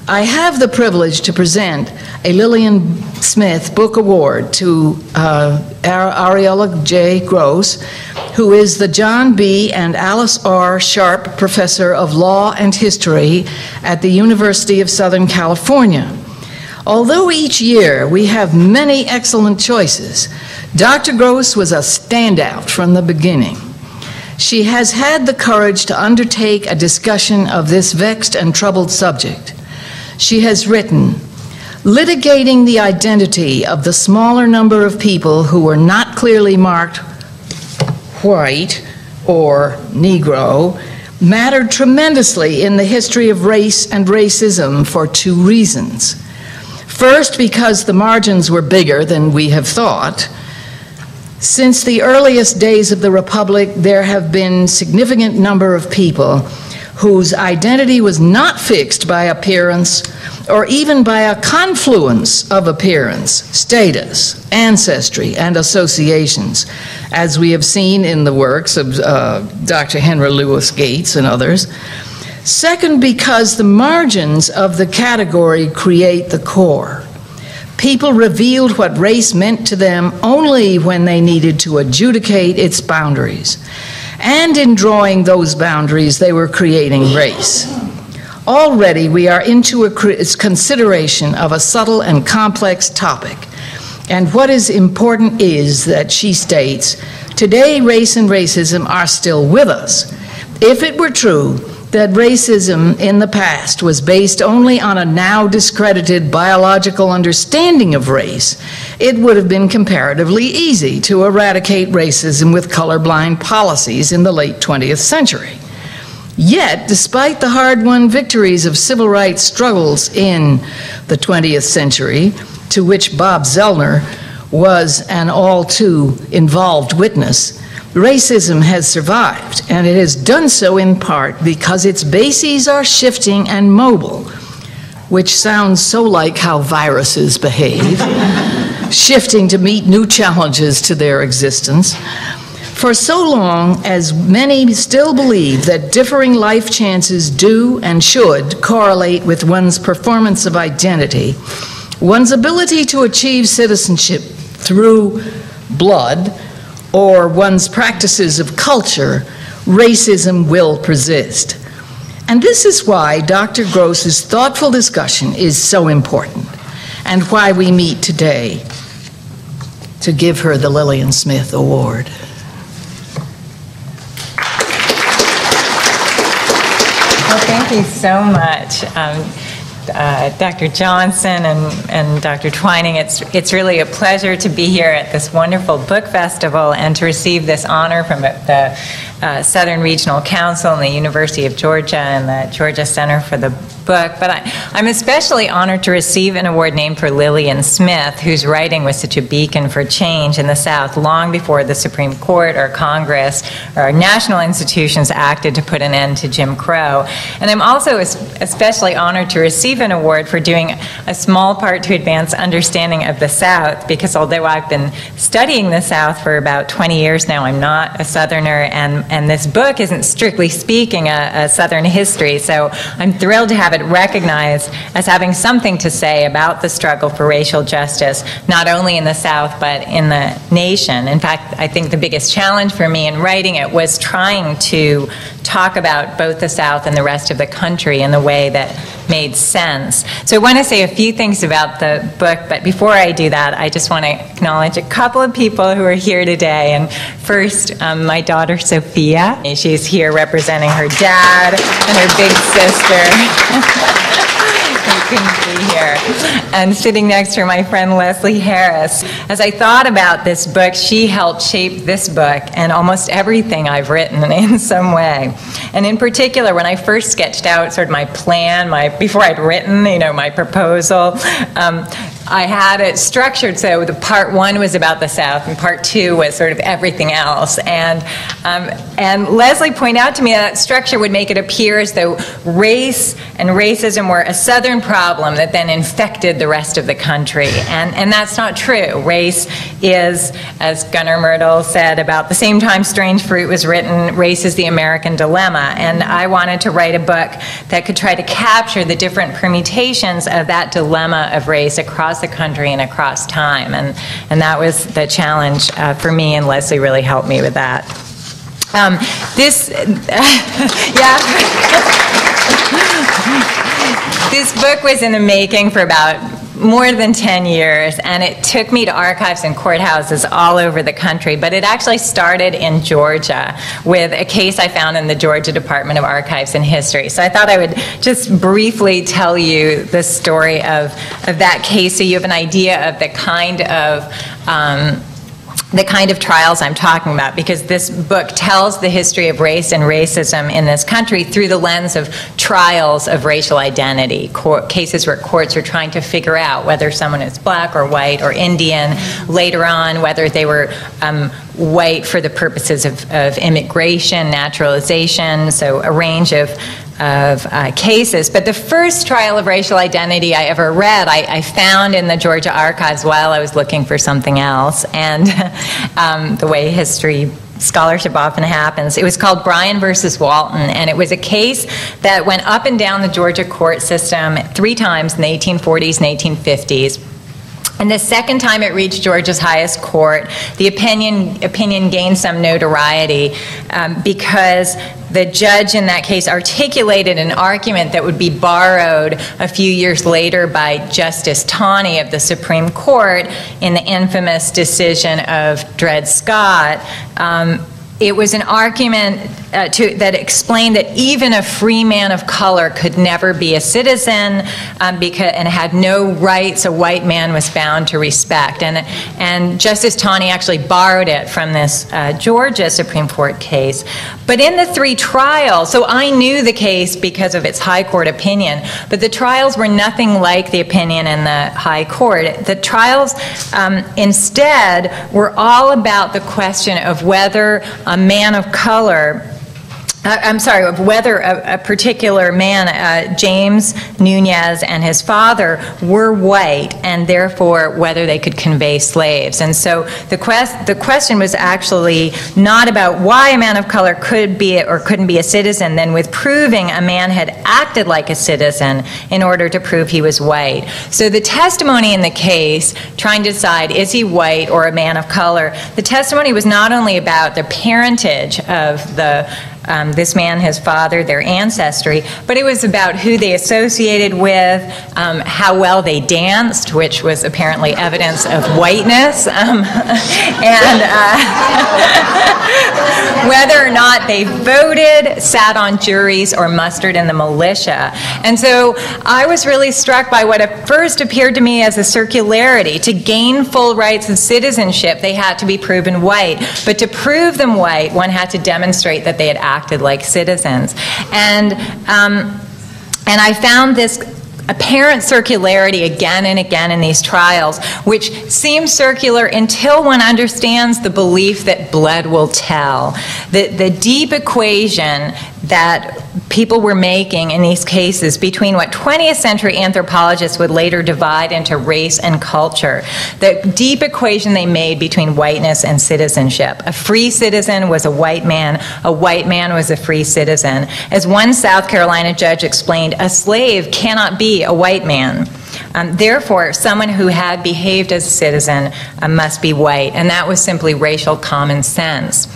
I have the privilege to present a Lillian Smith Book Award to Ariela J. Gross, who is the John B. and Alice R. Sharp Professor of Law and History at the University of Southern California. Although each year we have many excellent choices, Dr. Gross was a standout from the beginning. She has had the courage to undertake a discussion of this vexed and troubled subject. She has written, "Litigating the identity of the smaller number of people who were not clearly marked white or Negro mattered tremendously in the history of race and racism for two reasons. First, because the margins were bigger than we have thought. Since the earliest days of the Republic, there have been a significant number of people whose identity was not fixed by appearance or even by a confluence of appearance, status, ancestry, and associations, as we have seen in the works of Dr. Henry Louis Gates and others. Second, because the margins of the category create the core. People revealed what race meant to them only when they needed to adjudicate its boundaries. And in drawing those boundaries, they were creating race. Already, we are into a consideration of a subtle and complex topic. And what is important is that she states, today race and racism are still with us. If it were true that racism in the past was based only on a now discredited biological understanding of race, it would have been comparatively easy to eradicate racism with colorblind policies in the late 20th century. Yet, despite the hard-won victories of civil rights struggles in the 20th century, to which Bob Zellner was an all-too involved witness, racism has survived, and it has done so in part because its bases are shifting and mobile, which sounds so like how viruses behave, shifting to meet new challenges to their existence. For so long as many still believe that differing life chances do and should correlate with one's performance of identity, one's ability to achieve citizenship through blood, or one's practices of culture, racism will persist. And this is why Dr. Gross's thoughtful discussion is so important, and why we meet today to give her the Lillian Smith Award. Well, thank you so much. Dr. Johnson and Dr. Twining, it's really a pleasure to be here at this wonderful book festival and to receive this honor from the Southern Regional Council and the University of Georgia and the Georgia Center for the Book. But I'm especially honored to receive an award named for Lillian Smith, whose writing was such a beacon for change in the South long before the Supreme Court or Congress or national institutions acted to put an end to Jim Crow. And I'm also especially honored to receive an award for doing a small part to advance understanding of the South, because although I've been studying the South for about 20 years now, I'm not a Southerner, and this book isn't strictly speaking a Southern history, so I'm thrilled to have it recognized as having something to say about the struggle for racial justice, not only in the South, but in the nation. In fact, I think the biggest challenge for me in writing it was trying to talk about both the South and the rest of the country in the way that made sense. So I want to say a few things about the book, but before I do that, I just want to acknowledge a couple of people who are here today. And first, my daughter, Sophia. She's here representing her dad and her big sister. You couldn't be here. And sitting next to her, my friend Leslie Harris. As I thought about this book, she helped shape this book and almost everything I've written in some way. And in particular, when I first sketched out sort of my plan, before I'd written, my proposal, I had it structured so the part one was about the South and part two was sort of everything else. And Leslie pointed out to me that structure would make it appear as though race and racism were a Southern problem that then infected the rest of the country. And that's not true. Race is, as Gunnar Myrdal said, about the same time Strange Fruit was written, race is the American dilemma. And I wanted to write a book that could try to capture the different permutations of that dilemma of race across the country and across time. And that was the challenge for me, and Leslie really helped me with that. This book was in the making for about more than 10 years, and it took me to archives and courthouses all over the country, but it actually started in Georgia with a case I found in the Georgia Department of Archives and History. So I thought I would just briefly tell you the story of that case so you have an idea of the kind of trials I'm talking about, because this book tells the history of race and racism in this country through the lens of trials of racial identity, cases where courts are trying to figure out whether someone is black or white or Indian, later on whether they were white for the purposes of immigration, naturalization, so a range of cases. But the first trial of racial identity I ever read, I found in the Georgia archives while I was looking for something else, and the way history scholarship often happens. It was called Bryan versus Walton, and it was a case that went up and down the Georgia court system 3 times in the 1840s and 1850s. And the second time it reached Georgia's highest court, the opinion gained some notoriety because the judge in that case articulated an argument that would be borrowed a few years later by Justice Taney of the Supreme Court in the infamous decision of Dred Scott. It was an argument that explained that even a free man of color could never be a citizen and had no rights a white man was bound to respect. And Justice Taney actually borrowed it from this Georgia Supreme Court case. But in the 3 trials, so I knew the case because of its high court opinion, but the trials were nothing like the opinion in the high court. The trials instead were all about the question of whether a man of color, of whether a particular man, James Nunez and his father, were white, and therefore whether they could convey slaves. And so the question was actually not about why a man of color could be or couldn't be a citizen, then with proving a man had acted like a citizen in order to prove he was white. So the testimony in the case, trying to decide is he white or a man of color, the testimony was not only about the parentage of this man, his father, their ancestry, but it was about who they associated with, how well they danced, which was apparently evidence of whiteness, and whether or not they voted, sat on juries, or mustered in the militia. And so I was really struck by what at first appeared to me as a circularity. To gain full rights of citizenship, they had to be proven white, but to prove them white, one had to demonstrate that they had acted like citizens. And I found this apparent circularity again and again in these trials, which seems circular until one understands the belief that blood will tell. The deep equation that people were making in these cases between what 20th century anthropologists would later divide into race and culture, the deep equation they made between whiteness and citizenship. A free citizen was a white man was a free citizen. As one South Carolina judge explained, a slave cannot be a white man. Therefore, someone who had behaved as a citizen must be white, and that was simply racial common sense.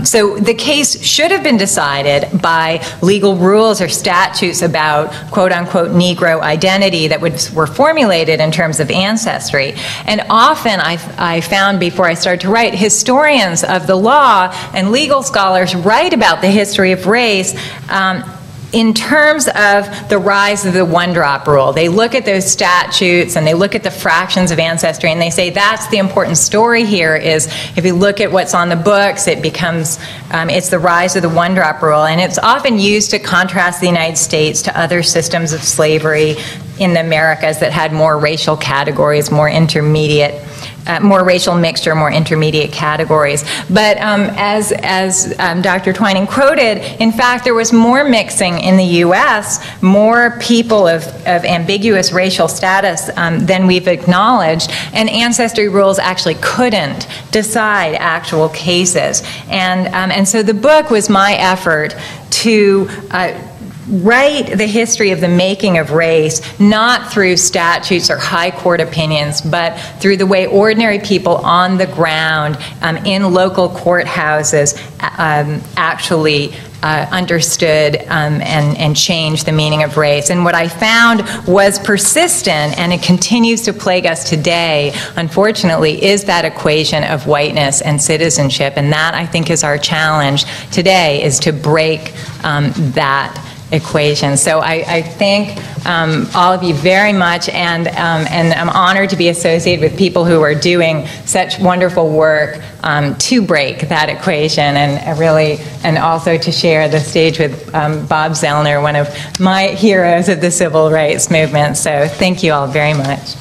So the case should have been decided by legal rules or statutes about quote-unquote Negro identity that were formulated in terms of ancestry. And often I found before I started to write, historians of the law and legal scholars write about the history of race in terms of the rise of the one-drop rule. They look at those statutes and they look at the fractions of ancestry and they say that's the important story here is if you look at what's on the books, it becomes, it's the rise of the one-drop rule. And it's often used to contrast the United States to other systems of slavery in the Americas that had more racial categories, more intermediate, more racial mixture, more intermediate categories. But as Dr. Twining quoted, in fact, there was more mixing in the U.S., more people of ambiguous racial status than we've acknowledged, and ancestry rules actually couldn't decide actual cases. And so the book was my effort to write the history of the making of race, not through statutes or high court opinions, but through the way ordinary people on the ground in local courthouses actually understood and changed the meaning of race. And what I found was persistent, and it continues to plague us today, unfortunately, is that equation of whiteness and citizenship. And that, I think, is our challenge today, is to break that equation. So I thank all of you very much, and I'm honored to be associated with people who are doing such wonderful work to break that equation, and also to share the stage with Bob Zellner, one of my heroes of the civil rights movement. So thank you all very much.